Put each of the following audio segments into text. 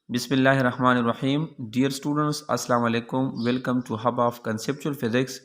बिस्मिल्लाहिर्रहमानिर्रहीम। Dear students, अस्सलाम वालेकुम। Welcome to hub of conceptual physics.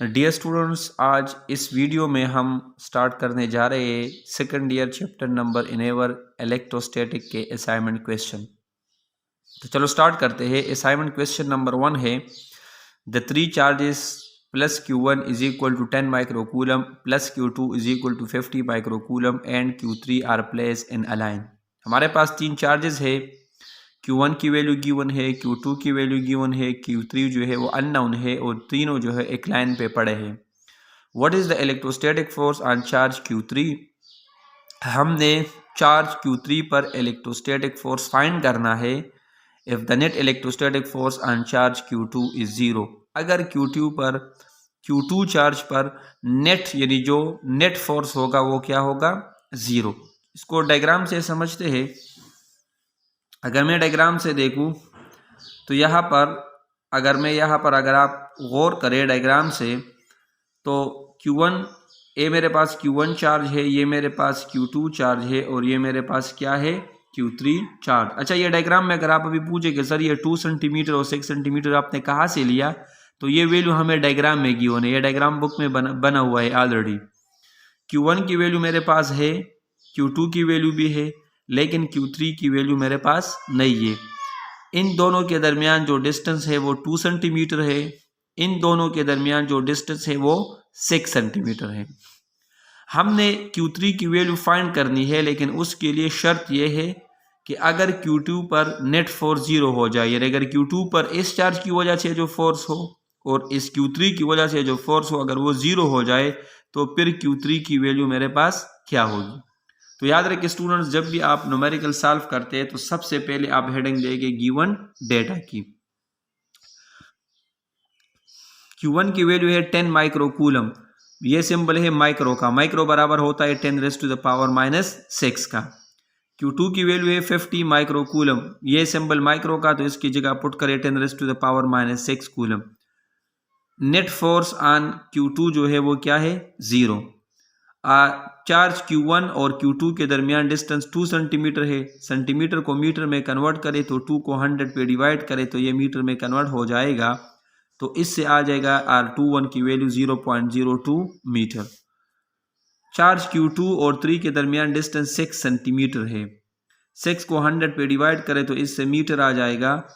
Dear students, आज इस वीडियो में हम स्टार्ट करने जा रहे हैं second year chapter number 11 electrostatic के असाइनमेंट क्वेश्चन। तो चलो स्टार्ट करते हैं। असाइनमेंट क्वेश्चन नंबर 1 है the three charges plus Q1 is equal to 10 microcoulomb plus Q2 is equal to 50 microcoulomb and Q3 are place in a line. हमारे पास तीन charges है। Q1 की वैल्यू गिवन है, Q2 की वैल्यू गिवन है, Q3 जो है वो अननोन है और तीनों जो है एक लाइन पे पड़े हैं। What is the electrostatic force on charge Q3? हमने चार्ज Q3 पर इलेक्ट्रोस्टैटिक फोर्स फाइंड करना है। If the net electrostatic force on charge Q2 is zero. अगर Q2 चार्ज पर नेट यानी जो नेट फोर्स होगा वो क्या होगा? ज़ीरो। इसको डायग्राम से समझते हैं। अगर मैं डायग्राम से देखूं तो यहाँ पर अगर आप गौर करें डायग्राम से तो Q1 ये मेरे पास Q1 चार्ज है, ये मेरे पास Q2 चार्ज है और ये मेरे पास क्या है? Q3 charge. अच्छा, ये डायग्राम में अगर आप अभी पूछे कि सर ये 2 सेंटीमीटर और 6 सेंटीमीटर आपने कहाँ से लिया, तो ये वैल्यू हमें डायग्राम में गिवन है। ये डायग्राम बुक में बना हुआ है ऑलरेडी। Q1 की वैल्यू मेरे पास है, Q2 की वैल्यू भी है, लेकिन Q3 की वैल्यू मेरे पास नहीं है। इन दोनों के दरमियान जो डिस्टेंस है वो 2 सेंटीमीटर है। इन दोनों के दरमियान जो डिस्टेंस है वो 6 सेंटीमीटर है। हमने Q3 की वैल्यू फाइंड करनी है, लेकिन उसके लिए शर्त यह है कि अगर Q2 पर नेट फोर्स जीरो हो जाए, यानी अगर Q2 पर इस चार्ज की वजह से जो फोर्स हो और इस Q3 की वजह से जो फोर्स हो अगर वो जीरो हो जाए तो फिर Q3 की वैल्यू मेरे पास क्या होगी? तो याद रखिए स्टूडेंट्स, जब भी आप न्यूमेरिकल सॉल्व करते हैं तो सबसे पहले आप हेडिंग देंगे गिवन डेटा की। Q1 की वैल्यू है 10 माइक्रोकूलम। ये सिंबल है माइक्रो का। माइक्रो बराबर होता है 10 रेज़ टू द पावर -6 का। Q2 की वैल्यू है 50 माइक्रोकूलम। ये सिंबल माइक्रो का, तो इसकी जगह पुट करें 10 raise to the power -6 coulomb. Net force on Q2 जो है वो क्या है? ज़ीरो। चार्ज Q1 और Q2 के दरमियान डिस्टेंस 2 सेंटीमीटर है। सेंटीमीटर को मीटर में कन्वर्ट करें तो 2 को 100 पे डिवाइड करें तो ये मीटर में कन्वर्ट हो जाएगा। तो इससे आ जाएगा R21 की वैल्यू 0.02 मीटर। चार्ज Q2 और 3 के दरमियान डिस्टेंस 6 सेंटीमीटर है। 6 को 100 पे डिवाइड करें तो इससे मीटर आ जाएगा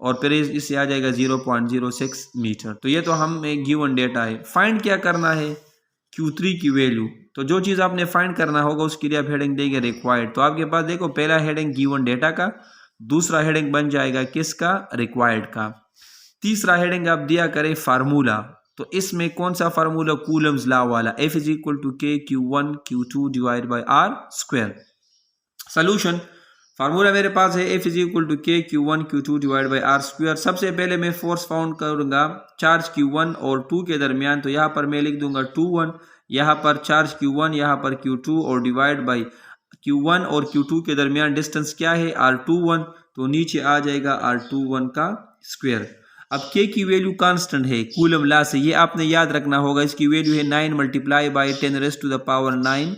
और फिर इससे आ जाएगा 0.06 मीटर। तो ये तो हम एक गिवन डेटा है। फाइंड क्या करना है? Q3 की वैल्यू। तो जो चीज़ आपने फाइंड करना होगा उसके लिए आप हेडिंग देंगे रिक्वायर्ड। तो आपके पास देखो, पहला हेडिंग गिवन डेटा का, दूसरा हेडिंग बन जाएगा किसका? रिक्वायर्ड का। तीसरा हेडिंग आप दिया करें फार्मूला। तो इसमें कौन सा फार्मूला? कूलम्स लॉ वाला। F is equal to K Q1 Q2 divide by R square. Solution formula मेरे पास है F is equal to K Q1 Q2 divide by R square. सबसे पहले मैं फोर्स फाउंड करूंगा चार्ज Q1 और 2 के दरमियान। तो यहाँ पर मैं लिख दूंगा 2 1, यहाँ पर चार्ज Q1, यहाँ पर Q2 और डिवाइड बाई Q1 और Q2 के दरमियान डिस्टेंस क्या है? R21। तो नीचे आ जाएगा R21 का स्क्वायर। अब K की वैल्यू कांस्टेंट है कूलम लॉ से, ये आपने याद रखना होगा। इसकी वैल्यू है 9 multiply by 10 raise to the power 9।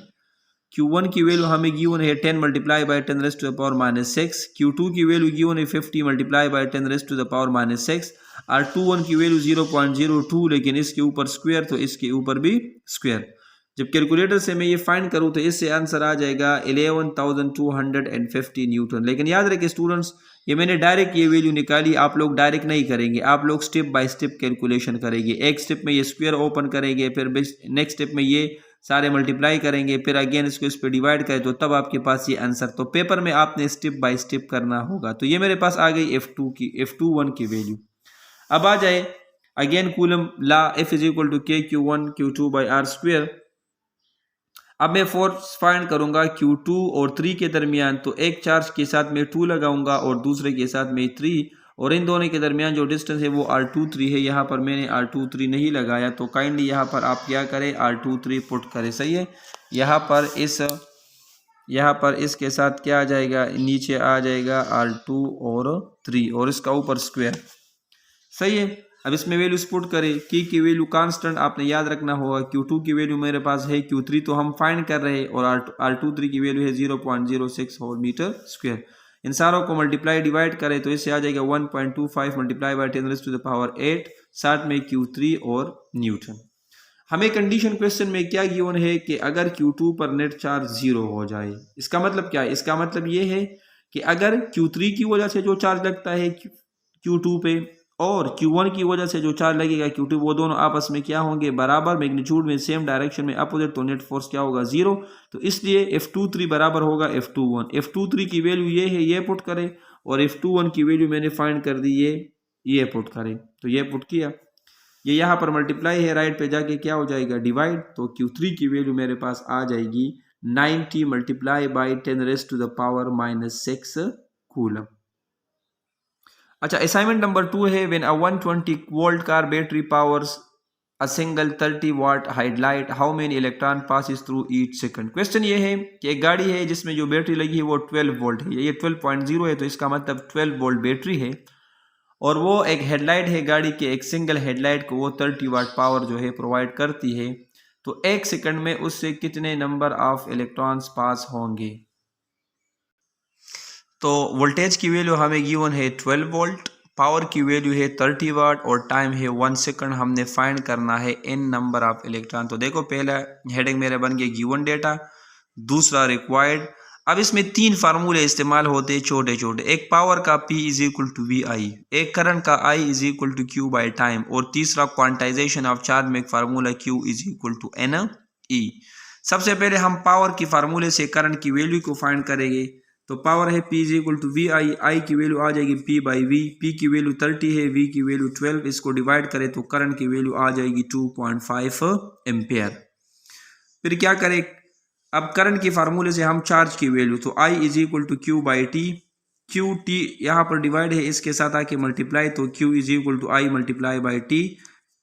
Q1 की वैल्यू हमें गिवन है 10 multiply by 10 raise to the power -6। Q2 की वैल्यू गिवन है 50 multiply by 10 raise to the power -6। R21 की वैल्यू 0.02, लेकिन इसके ऊपर स्क्वायर तो इसके ऊपर भी स्क्वायर। जब कैलकुलेटर से मैं ये फाइंड करूँ तो इससे आंसर आ जाएगा 11,250 न्यूटन। लेकिन याद रखिए स्टूडेंट्स, ये मैंने डायरेक्ट ये वैल्यू निकाली, आप लोग डायरेक्ट नहीं करेंगे, आप लोग स्टेप बाय स्टेप कैलकुलेशन करेंगे। एक स्टेप में ये स्क्वायर ओपन करेंगे, फिर नेक्स्ट स्टेप में ये सारे मल्टीप्लाई करेंगे, फिर अगेन इसको इस पर डिवाइड करें तो तब आपके पास ये आंसर। तो पेपर में आपने स्टेप बाय स्टेप करना होगा। तो ये मेरे पास आ गई F21 की वैल्यू। अब आ जाए again coulomb law F is equal to K Q1 Q2 by R square. अब मैं फोर्स फाइंड करूंगा Q2 और 3 के दरमियान। तो एक चार्ज के साथ मैं 2 लगाऊंगा और दूसरे के साथ मैं 3, और इन दोनों के दरमियान जो डिस्टेंस है वो R23 है। यहाँ पर मैंने R23 नहीं लगाया, तो काइंडली यहाँ पर आप क्या करें? R23 पुट करें। सही है। यहाँ पर इसके साथ क्या आ जाएगा? नीचे आ जाएगा R2 और 3 और इसका ऊपर स्क्वायर। सही है। अब इसमें वैल्यूज पुट करें। की वैल्यू कांस्टेंट आपने याद रखना होगा। Q2 की वैल्यू मेरे पास है, Q3 तो हम फाइंड कर रहे हैं, और R23 की वैल्यू है 0.06 होल मीटर स्क्वायर। इन सारों को मल्टीप्लाई डिवाइड करें तो इससे आ जाएगा 1.25 मल्टीप्लाई बाई 10⁻⁸ साथ में Q3 और न्यूटन। हमें कंडीशन क्वेश्चन में क्या गिवन है कि अगर Q2 पर नेट चार्ज 0 हो जाए। इसका मतलब क्या है? इसका मतलब ये है कि अगर Q3 की वजह से जो चार्ज लगता है Q2 पे और Q1 की वजह से जो चार्ज लगेगा Q2, वो दोनों आपस में क्या होंगे? बराबर मैग्नीट्यूड में, सेम डायरेक्शन में अपोजिट, तो नेट फोर्स क्या होगा? 0। तो इसलिए F23 बराबर होगा F21। F23 की वैल्यू ये है, ये पुट करें, और F21 की वैल्यू मैंने फाइंड कर दी, ये पुट करें। तो ये पुट किया, ये यहाँ पर मल्टीप्लाई है, राइट पे जाके क्या हो जाएगा? डिवाइड। तो Q3 की वैल्यू मेरे पास आ जाएगी 90 मल्टीप्लाई बाई 10⁻⁻6 कूलम। अच्छा, असाइनमेंट नंबर 2 है, when a 120 volt car battery powers a single 30 watt headlight, how many electron passes through each second. Question ये है कि एक गाड़ी है जिसमें जो बैटरी लगी है वो 12 वोल्ट है, ये 12.0 है, तो इसका मतलब 12 वोल्ट बैटरी है, और वो एक हेडलाइट है गाड़ी के, एक सिंगल हेडलाइट को वो 30 वाट पावर जो है प्रोवाइड करती है। तो एक सेकंड में उससे कितने नंबर ऑफ इलेक्ट्रॉन्स पास होंगे? तो वोल्टेज की वैल्यू हमें गिवन है 12 वोल्ट, पावर की वैल्यू है 30 वाट और टाइम है 1 सेकंड। हमने फाइंड करना है n नंबर ऑफ इलेक्ट्रॉन। तो देखो, पहला हेडिंग मेरे बन गया गिवन डेटा, दूसरा रिक्वायर्ड। अब इसमें 3 फार्मूले इस्तेमाल होते हैं छोटे छोटे, एक पावर का P is equal to VI, एक करंट का I is equal to Q by time, और तीसरा क्वांटाइजेशन ऑफ चार्ज में एक formula Q is equal to NE। सबसे पहले हम पावर की फार्मूले से करंट की वैल्यू को फाइंड करेंगे। तो पावर है P is equal to VI, I की वैल्यू आ जाएगी P बाई V, P की वैल्यू 30 है, V की वैल्यू 12, इसको डिवाइड करें तो करंट की वैल्यू आ जाएगी 2.5 एम्पियर। फिर क्या करें? अब करंट की फार्मूले से हम चार्ज की वैल्यू, तो I is equal to Q by T, Q T यहाँ पर डिवाइड है, इसके साथ आके मल्टीप्लाई, तो Q is equal to I multiply by T,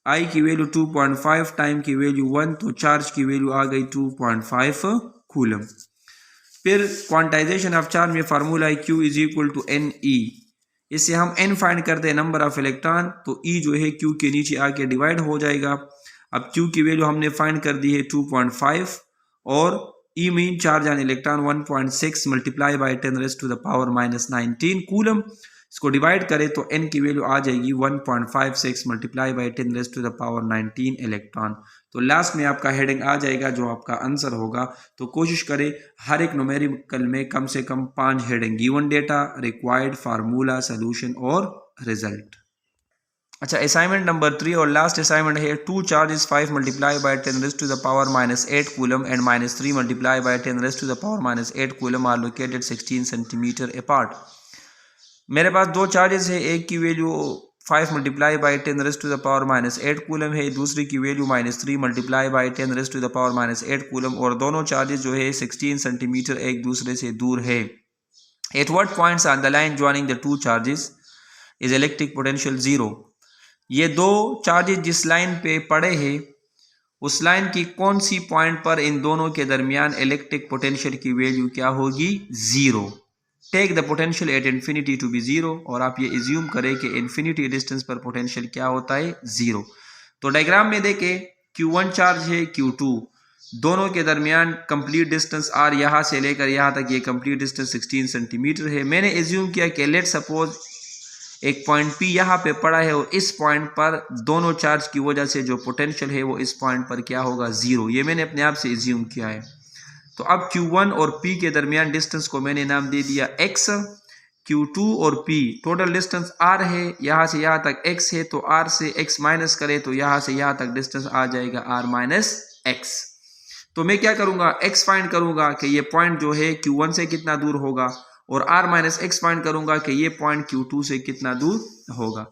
I की वैल्यू 2.5, टाइम की वैल्यू 1, तो चार्ज की वैल्यू आ गई 2.5 कूलम। फिर क्वांटाइजेशन ऑफ चार्ज में फार्मूला है Q is equal to NE, इससे हम n फाइंड करते हैं नंबर ऑफ इलेक्ट्रॉन, तो E जो है Q के नीचे आके डिवाइड हो जाएगा। अब Q की वैल्यू हमने फाइंड कर दी है 2.5, और E mean charge on electron 1.6 multiply by 10⁻⁻19 coulomb. इसको डिवाइड करें तो n की वैल्यू आ जाएगी 1.56 मल्टीप्लाई बाई 10⁻19 इलेक्ट्रॉन। तो लास्ट में आपका हेडिंग आ जाएगा जो आपका आंसर होगा। तो कोशिश करें हर एक न्यूमेरिकल में कम से कम 5 heading, given data, required, formula, solution और रिजल्ट। अच्छा, असाइनमेंट नंबर 3 और लास्ट असाइनमेंट है, 2 charges 5 multiply by 10⁻⁻8 coulomb and -3 multiply by 10⁻⁻8 coulomb are located 16 centimetre apart. मेरे पास 2 चार्जेस है, एक की वैल्यू 5 मल्टीप्लाई बाई 10⁻⁻8 कूलम है, दूसरी की वैल्यू -3 मल्टीप्लाई बाई 10⁻⁻8 कूलम, और दोनों चार्जेस जो है 16 सेंटीमीटर एक दूसरे से दूर है। At what points on the line joining the 2 charges is electric potential 0। ये 2 चार्जेस जिस लाइन पे पड़े हैं उस लाइन की कौन सी पॉइंट पर इन दोनों के दरमियान इलेक्ट्रिक पोटेंशियल की वैल्यू क्या होगी? 0। Take the potential at infinity to be 0, और आप ये एज्यूम करें कि इन्फिनिटी डिस्टेंस पर पोटेंशियल क्या होता है? 0। तो डायग्राम में देखें, Q1 चार्ज है, Q2, दोनों के दरमियान कंप्लीट डिस्टेंस R, यहाँ से लेकर यहाँ तक ये कंप्लीट डिस्टेंस 16 सेंटीमीटर है। मैंने एज्यूम किया कि लेट सपोज एक पॉइंट P यहाँ पे पड़ा है, और इस पॉइंट पर दोनों चार्ज की वजह से जो पोटेंशियल है वो इस पॉइंट पर क्या होगा? 0। ये मैंने अपने आप से एज्यूम किया है। तो अब Q1 और P के दरमियान डिस्टेंस को मैंने नाम दे दिया X। Q2 और P टोटल डिस्टेंस R है, यहाँ से यहाँ तक X है, तो R से X माइनस करें तो यहाँ से यहाँ तक डिस्टेंस आ जाएगा R माइनस X। तो मैं क्या करूँगा? X फाइंड करूँगा कि ये पॉइंट जो है Q1 से कितना दूर होगा, और R माइनस X फाइंड करूँगा कि ये पॉइंट Q2 से कितना दूर होगा।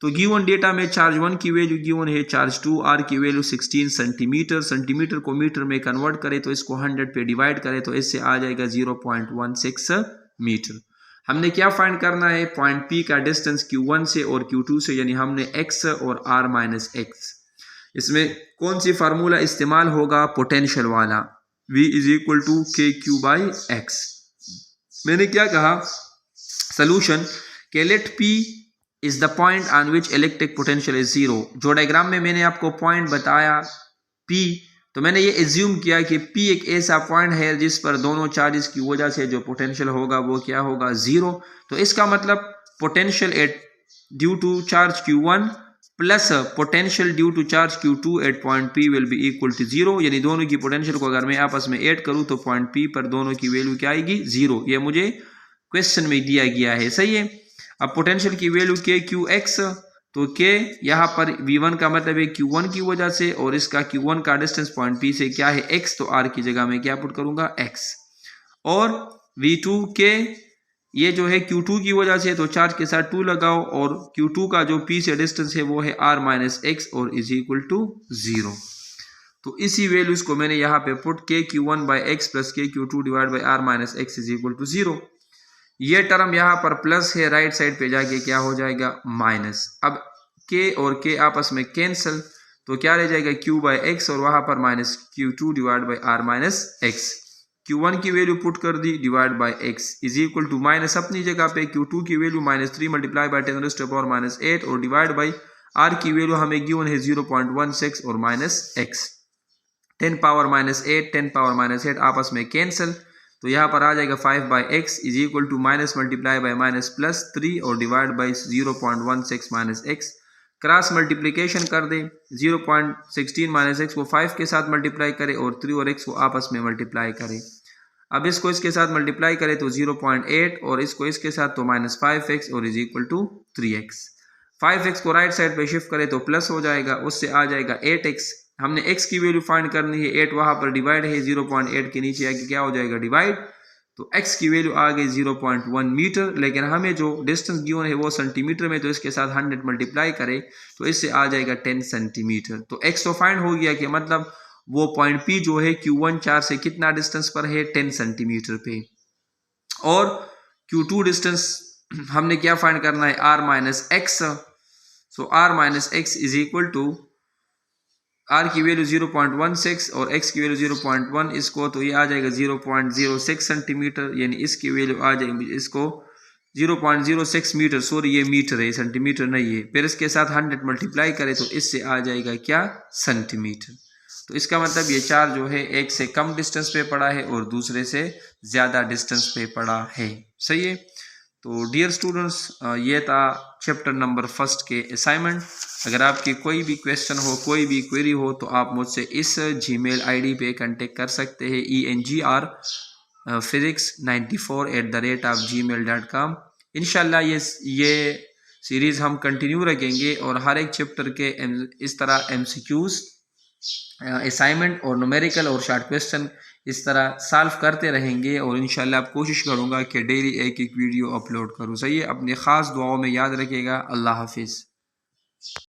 तो गिवन डेटा में चार्ज 1 की वैल्यू गिवन है, चार्ज 2 R की वैल्यू 16 सेंटीमीटर, सेंटीमीटर को मीटर में कन्वर्ट करें तो इसको 100 पे डिवाइड करें तो इससे आ जाएगा 0.16 मीटर। हमने क्या फाइंड करना है? पॉइंट P का डिस्टेंस Q1 से और Q2 से, यानी हमने X और R माइनस X। इसमें कौन सी फार्मूला इस्तेमाल होगा? पोटेंशियल वाला, V is equal to KQ by X। मैंने क्या कहा? सोल्यूशन के let P is the point on which electric potential is 0। जो डायग्राम में मैंने आपको पॉइंट बताया P, तो मैंने ये एज्यूम किया कि P एक ऐसा पॉइंट है जिस पर दोनों चार्जेस की वजह से जो पोटेंशियल होगा वो क्या होगा, जीरो। तो इसका मतलब potential at due to charge Q1 plus potential due to charge Q2 at point P will be equal to zero, यानी दोनों की पोटेंशियल को अगर मैं आपस में ऐड करूं तो पॉइंट P पर दोनों की वैल्यू क्या आएगी, जीरो। ये मुझे क्वेश्चन में दिया गया है, सही है। अब पोटेंशियल की वैल्यू के QX, तो के यहाँ पर V1 का मतलब है Q1 की वजह से, और इसका Q1 का डिस्टेंस पॉइंट P से क्या है, X, तो R की जगह में क्या पुट करूंगा, X। और V2 के ये जो है Q2 की वजह से, तो चार्ज के साथ 2 लगाओ, और Q2 का जो P से डिस्टेंस है वो है R माइनस X और इज इक्वल टू 0। तो इसी वैल्यूज को मैंने यहाँ पे पुट के Q1 by x plus K Q2 divide by R minus x is equal to 0। ये टर्म यहाँ पर प्लस है, राइट साइड पे जाके क्या हो जाएगा, माइनस। अब के और के आपस में कैंसल, तो क्या रह जाएगा, Q बाई एक्स और वहां पर minus Q2 divide by R minus x. Q1 की वैल्यू पुट कर दी, divide by x is equal to minus अपनी जगह पे Q2 की value minus 3 multiply by 10 raised to power minus 8 और डिवाइड बाई R की वैल्यू हमें गिवन है 0.16 और minus x। 10 power minus 8 10 power minus 8 आपस में कैंसिल, तो यहाँ पर आ जाएगा 5 by x is equal to minus multiply by minus plus 3 और divide by 0.16 minus x. Cross multiplication कर दे, 0.16 माइनस एक्स को 5 के साथ मल्टीप्लाई करे और 3 और x को आपस में मल्टीप्लाई करे। अब इसको इसके साथ मल्टीप्लाई करें तो 0.8 और इसको इसके साथ तो माइनस 5x और is equal to 3x। 5x को राइट साइड पे शिफ्ट करें तो प्लस हो जाएगा, उससे आ जाएगा 8x। हमने x की वैल्यू फाइंड करनी है, 8 वहां पर डिवाइड है, 0.8 के नीचे आके क्या हो जाएगा, डिवाइड। तो x की वैल्यू आ गई 0.1 मीटर, लेकिन हमें जो डिस्टेंस गिवन है वो सेंटीमीटर में, तो इसके साथ 100 मल्टीप्लाई करें तो इससे आ जाएगा 10 सेंटीमीटर। तो x तो फाइंड हो गया कि मतलब वो पॉइंट P जो है Q1 चार्ज से कितना डिस्टेंस पर है, 10 सेंटीमीटर पे। और Q2 डिस्टेंस हमने क्या फाइंड करना है, R minus x. So R minus x is equal to R की वैल्यू 0.16 और x की वैल्यू 0.1, इसको तो ये आ जाएगा 0.06 सेंटीमीटर, यानी इसकी वैल्यू आ जाएगी, इसको 0.06 मीटर, सॉरी ये मीटर है, सेंटीमीटर नहीं है। फिर इसके साथ 100 मल्टीप्लाई करें तो इससे आ जाएगा क्या, सेंटीमीटर। तो इसका मतलब ये चार्ज जो है एक से कम डिस्टेंस पे पड़ा है और दूसरे से ज़्यादा डिस्टेंस पे पड़ा है, सही है। तो डियर स्टूडेंट्स, ये था चैप्टर नंबर फर्स्ट के असाइनमेंट। अगर आपकी कोई भी क्वेश्चन हो, कोई भी क्वेरी हो, तो आप मुझसे इस जीमेल आईडी पे कांटेक्ट कर सकते हैं, engr physics94@gmail.com। इंशाल्लाह ये सीरीज़ हम कंटिन्यू रखेंगे और हर एक चैप्टर के इस तरह MCQs, असाइनमेंट और न्यूमेरिकल और शॉर्ट क्वेश्चन इस तरह सॉल्व करते रहेंगे, और इंशाल्लाह आप कोशिश करूँगा कि डेली एक एक वीडियो अपलोड करूँ, सही है। अपनी ख़ास दुआओं में याद रखिएगा। अल्लाह हाफिज़।